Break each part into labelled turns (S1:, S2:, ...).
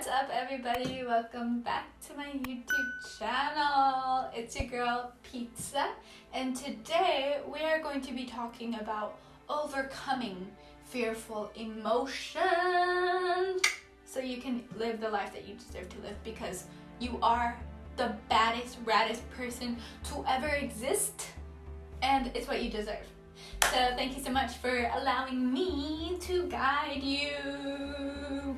S1: What's up, everybody? Welcome back to my YouTube channel. It's your girl Pizza, and today we are going to be talking about overcoming fearful emotions so you can live the life that you deserve to live, because you are the baddest, raddest person to ever exist, and it's what you deserve. So thank you so much for allowing me to guide you.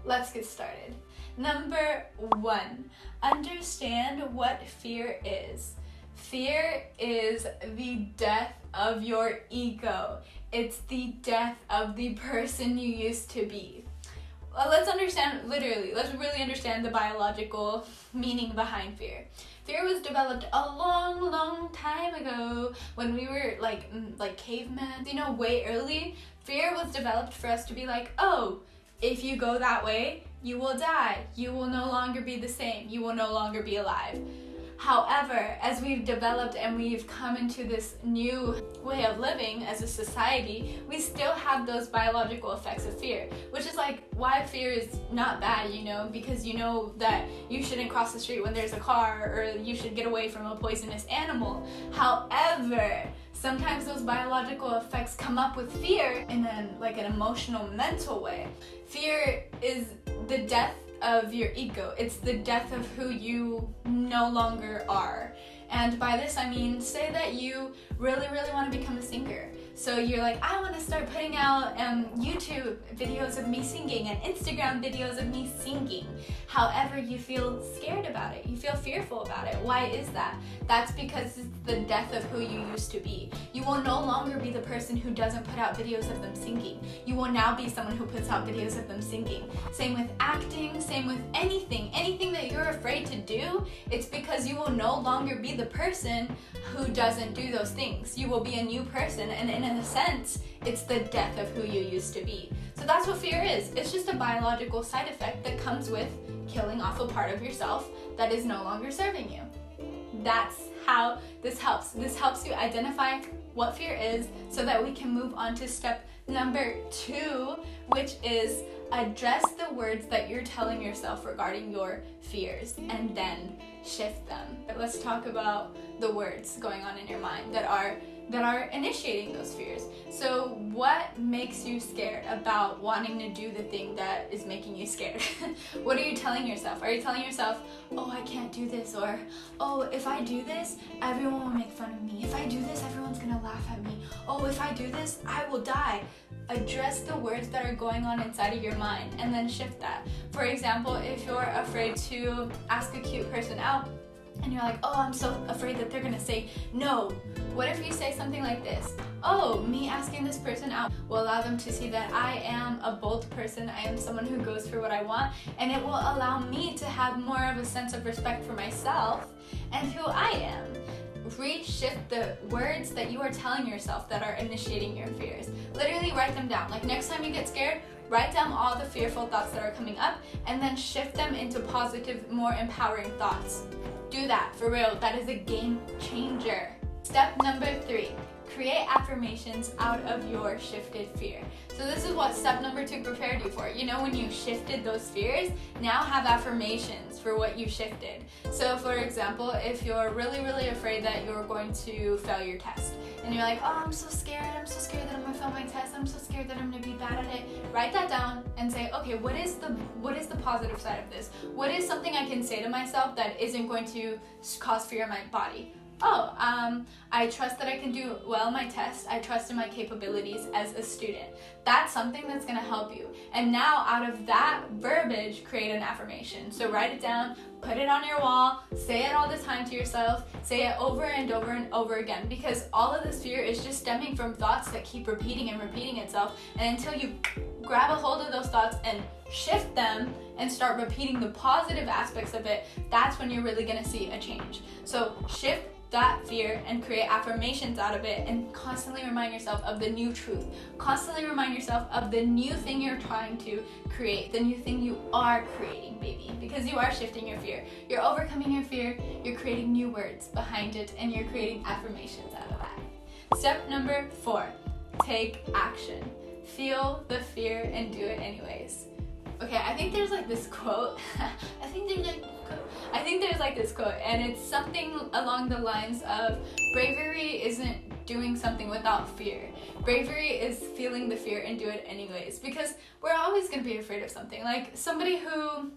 S1: Let's get started. Number 1, understand what fear is. Fear is the death of your ego. It's the death of the person you used to be. Let's really understand the biological meaning behind fear. Fear was developed a long time ago when we were like cavemen, way early. Fear was developed for us to be like, oh, if you go that way, you will die. You will no longer be the same. You will no longer be alive. However, as we've developed and we've come into this new way of living as a society, we still have those biological effects of fear, which is like why fear is not bad, because you know that you shouldn't cross the street when there's a car, or you should get away from a poisonous animal. However, sometimes those biological effects come up with fear in an emotional, mental way. Fear is the death of your ego. It's the death of who you no longer are. And by this I mean, say that you really want to become a singer. So you're like, I want to start putting out YouTube videos of me singing and Instagram videos of me singing. However, you feel scared about it. You feel fearful about it. Why is that? That's because it's the death of who you used to be. You will no longer be the person who doesn't put out videos of them singing. You will now be someone who puts out videos of them singing. Same with acting, same with anything that you're afraid to do. It's because you will no longer be the person who doesn't do those things. You will be a new person, and in a sense, it's the death of who you used to be. So that's what fear is. It's just a biological side effect that comes with killing off a part of yourself that is no longer serving you. That's how this helps. This helps you identify what fear is so that we can move on to step number 2, which is address the words that you're telling yourself regarding your fears and then shift them. But let's talk about the words going on in your mind that are initiating those fears. So what makes you scared about wanting to do the thing that is making you scared? What are you telling yourself? Are you telling yourself, oh, I can't do this, or oh, if I do this, everyone will make fun of me. If I do this, everyone's gonna laugh at me. Oh, if I do this, I will die. Address the words that are going on inside of your mind and then shift that. For example, if you're afraid to ask a cute person out, and you're like, oh, I'm so afraid that they're gonna say no. What if you say something like this? Oh, me asking this person out will allow them to see that I am a bold person. I am someone who goes for what I want, and it will allow me to have more of a sense of respect for myself and who I am. Reshift the words that you are telling yourself that are initiating your fears. Literally write them down. Like next time you get scared, write down all the fearful thoughts that are coming up and then shift them into positive, more empowering thoughts. Do that, for real. That is a game changer. Step number 3, create affirmations out of your shifted fear. So this is what step number 2 prepared you for. When you shifted those fears, now have affirmations for what you shifted. So for example, if you're really afraid that you're going to fail your test, and you're like, oh, I'm so scared that I'm gonna fail my test, I'm so scared that I'm gonna be bad at it, write that down and say, okay, what is the positive side of this? What is something I can say to myself that isn't going to cause fear in my body? Oh, I trust that I can do well in my test. I trust in my capabilities as a student. That's something that's going to help you. And now out of that verbiage, create an affirmation. So write it down, put it on your wall, say it all the time to yourself, say it over and over and over again, because all of this fear is just stemming from thoughts that keep repeating itself. And until you grab a hold of those thoughts and shift them and start repeating the positive aspects of it, that's when you're really going to see a change. So shift that fear and create affirmations out of it, and constantly remind yourself of the new truth. Constantly remind yourself of the new thing you're trying to create, the new thing you are creating, baby, because you are shifting your fear. You're overcoming your fear, you're creating new words behind it, and you're creating affirmations out of that. Step number 4, take action. Feel the fear and do it anyways. Okay, I think there's like this quote. I think there's like this quote, and it's something along the lines of bravery isn't doing something without fear. Bravery is feeling the fear and do it anyways, because we're always going to be afraid of something. Like somebody who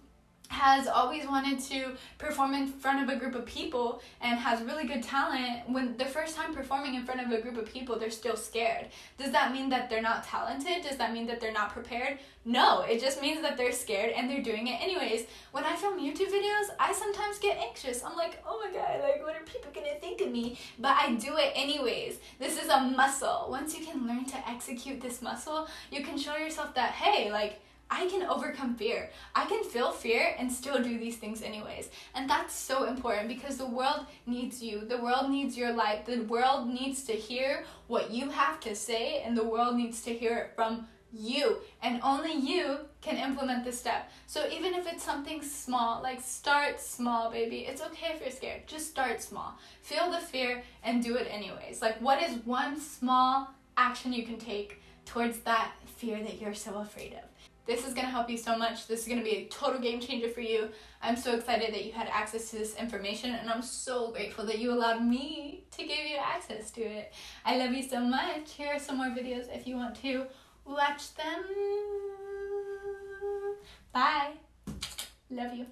S1: has always wanted to perform in front of a group of people and has really good talent, when the first time performing in front of a group of people, they're still scared. Does that mean that they're not talented? Does that mean that they're not prepared? No, it just means that they're scared and they're doing it anyways. When I film YouTube videos, I sometimes get anxious. I'm like, oh my God, like what are people gonna think of me? But I do it anyways. This is a muscle. Once you can learn to execute this muscle, you can show yourself that, hey, like, I can overcome fear. I can feel fear and still do these things anyways. And that's so important because the world needs you. The world needs your light. The world needs to hear what you have to say, and the world needs to hear it from you. And only you can implement this step. So even if it's something small, like start small, baby. It's okay if you're scared. Just start small. Feel the fear and do it anyways. Like, what is one small action you can take towards that fear that you're so afraid of? This is going to help you so much. This is going to be a total game changer for you. I'm so excited that you had access to this information, and I'm so grateful that you allowed me to give you access to it. I love you so much. Here are some more videos if you want to watch them. Bye. Love you.